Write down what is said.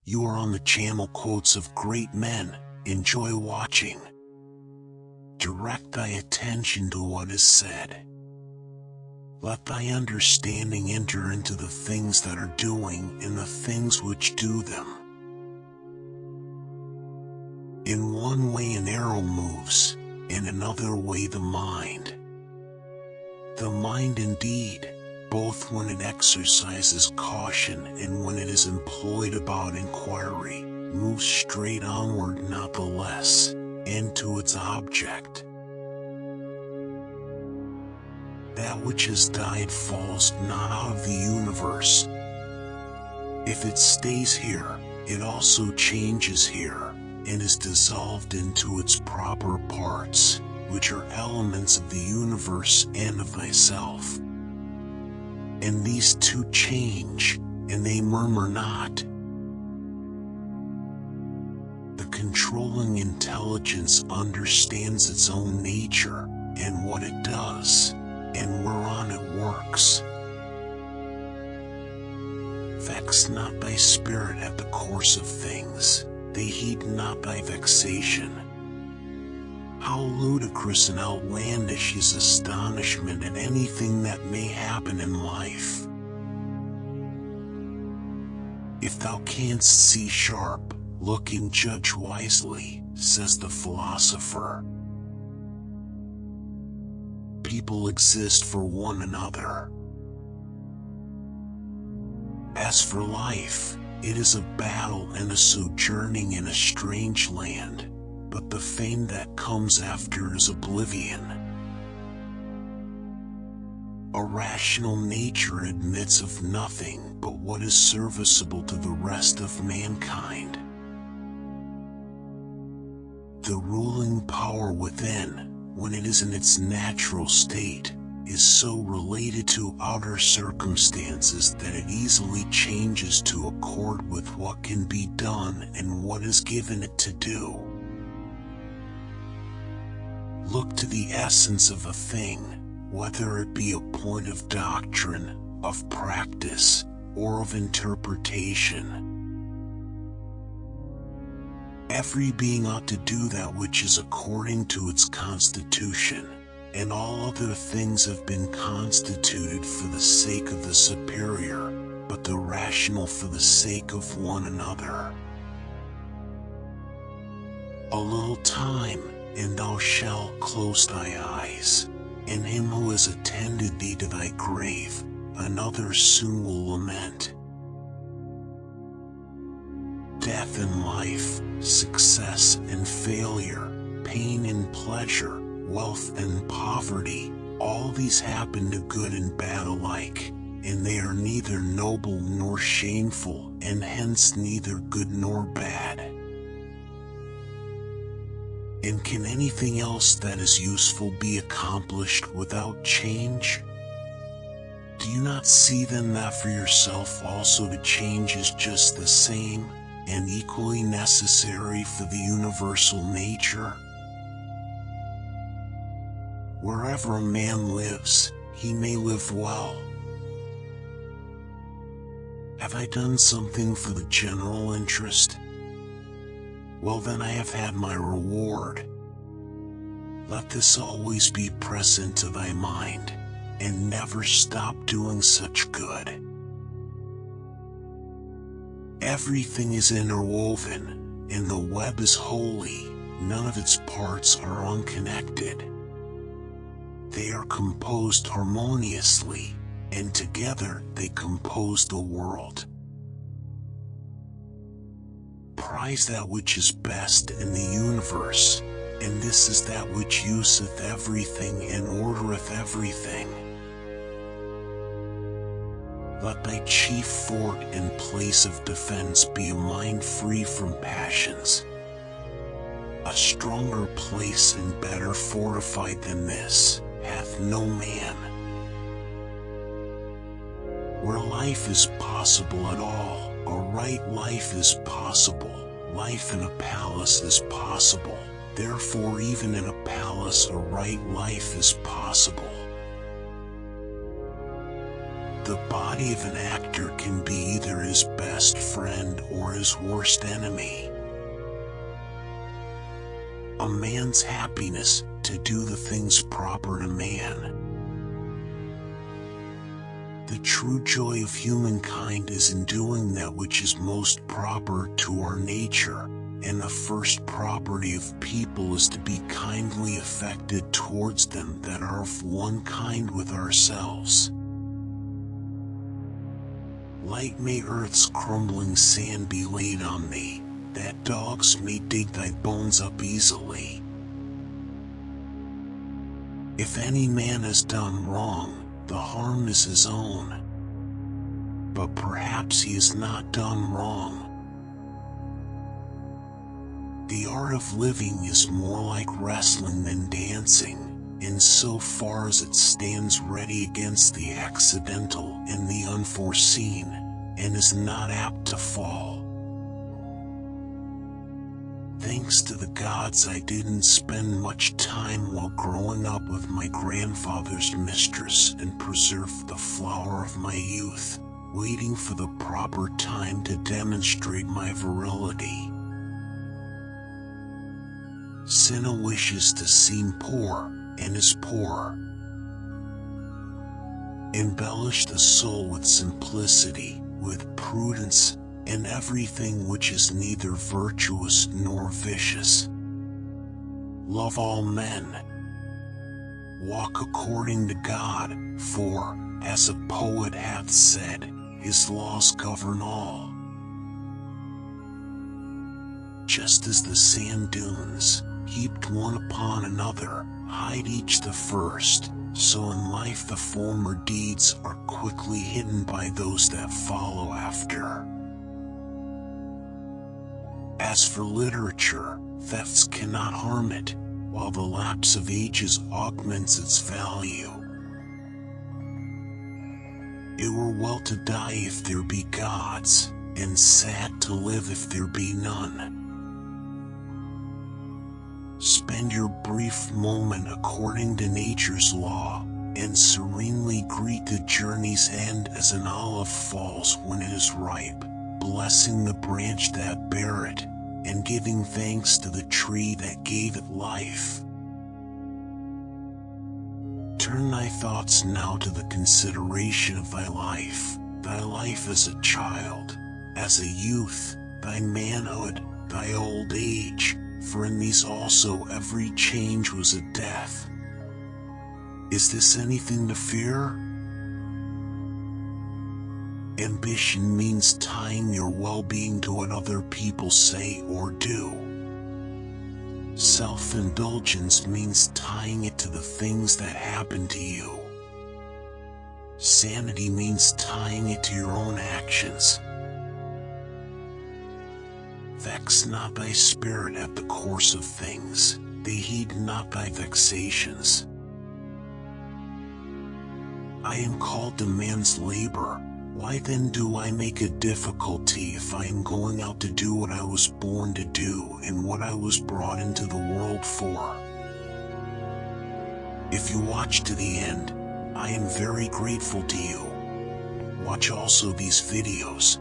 You are on the channel Quotes of Great Men. Enjoy watching. Direct thy attention to what is said. Let thy understanding enter into the things that are doing and the things which do them. In one way an arrow moves, in another way the mind. The mind indeed, both when it exercises caution and when it is employed about inquiry, moves straight onward not the less, and to its object. That which has died falls not out of the universe. If it stays here, it also changes here, and is dissolved into its proper parts, which are elements of the universe and of thyself. And these two change, and they murmur not. The controlling intelligence understands its own nature, and what it does, and whereon it works. Vex not thy spirit at the course of things, they heed not thy vexation. How ludicrous and outlandish is astonishment at anything that may happen in life. If thou canst see sharp, look and judge wisely, says the philosopher. People exist for one another. As for life, it is a battle and a sojourning in a strange land, but the fame that comes after is oblivion. A rational nature admits of nothing but what is serviceable to the rest of mankind. The ruling power within, when it is in its natural state, is so related to outer circumstances that it easily changes to accord with what can be done and what is given it to do. Look to the essence of a thing, whether it be a point of doctrine, of practice, or of interpretation. Every being ought to do that which is according to its constitution, and all other things have been constituted for the sake of the superior, but the rational for the sake of one another. A little time, and thou shalt close thy eyes, and him who has attended thee to thy grave, another soon will lament. Death and life, success and failure, pain and pleasure, wealth and poverty, all these happen to good and bad alike, and they are neither noble nor shameful, and hence neither good nor bad. And can anything else that is useful be accomplished without change? Do you not see then that for yourself also to change is just the same, and equally necessary for the universal nature? Wherever a man lives, he may live well. Have I done something for the general interest? Well, then I have had my reward. Let this always be present to thy mind, and never stop doing such good. Everything is interwoven, and the web is wholly, none of its parts are unconnected. They are composed harmoniously, and together they compose the world. Prize that which is best in the universe, and this is that which useth everything and ordereth everything. Let thy chief fort and place of defense be a mind free from passions. A stronger place and better fortified than this hath no man. Where life is possible at all, a right life is possible. Life in a palace is possible. Therefore, even in a palace, a right life is possible. The body body of an actor can be either his best friend or his worst enemy. A man's happiness to do the things proper to man. The true joy of humankind is in doing that which is most proper to our nature, and the first property of people is to be kindly affected towards them that are of one kind with ourselves. Light may earth's crumbling sand be laid on thee, that dogs may dig thy bones up easily. If any man has done wrong, the harm is his own. But perhaps he has not done wrong. The art of living is more like wrestling than dancing, in so far as it stands ready against the accidental and the unforeseen, and is not apt to fall. Thanks to the gods, I didn't spend much time while growing up with my grandfather's mistress and preserved the flower of my youth, waiting for the proper time to demonstrate my virility. Cinna wishes to seem poor, and is poor. Embellish the soul with simplicity, with prudence, and everything which is neither virtuous nor vicious. Love all men. Walk according to God, for, as a poet hath said, his laws govern all. Just as the sand dunes, heaped one upon another, hide each the first, so in life the former deeds are quickly hidden by those that follow after. As for literature, thefts cannot harm it, while the lapse of ages augments its value. It were well to die if there be gods, and sad to live if there be none. Spend your brief moment according to nature's law, and serenely greet the journey's end as an olive falls when it is ripe, blessing the branch that bare it, and giving thanks to the tree that gave it life. Turn thy thoughts now to the consideration of thy life as a child, as a youth, thy manhood, thy old age, for in these also every change was a death. Is this anything to fear? Ambition means tying your well-being to what other people say or do. Self-indulgence means tying it to the things that happen to you. Sanity means tying it to your own actions. Vex not thy spirit at the course of things, they heed not thy vexations. I am called to man's labor. Why then do I make a difficulty if I am going out to do what I was born to do and what I was brought into the world for? If you watch to the end, I am very grateful to you. Watch also these videos,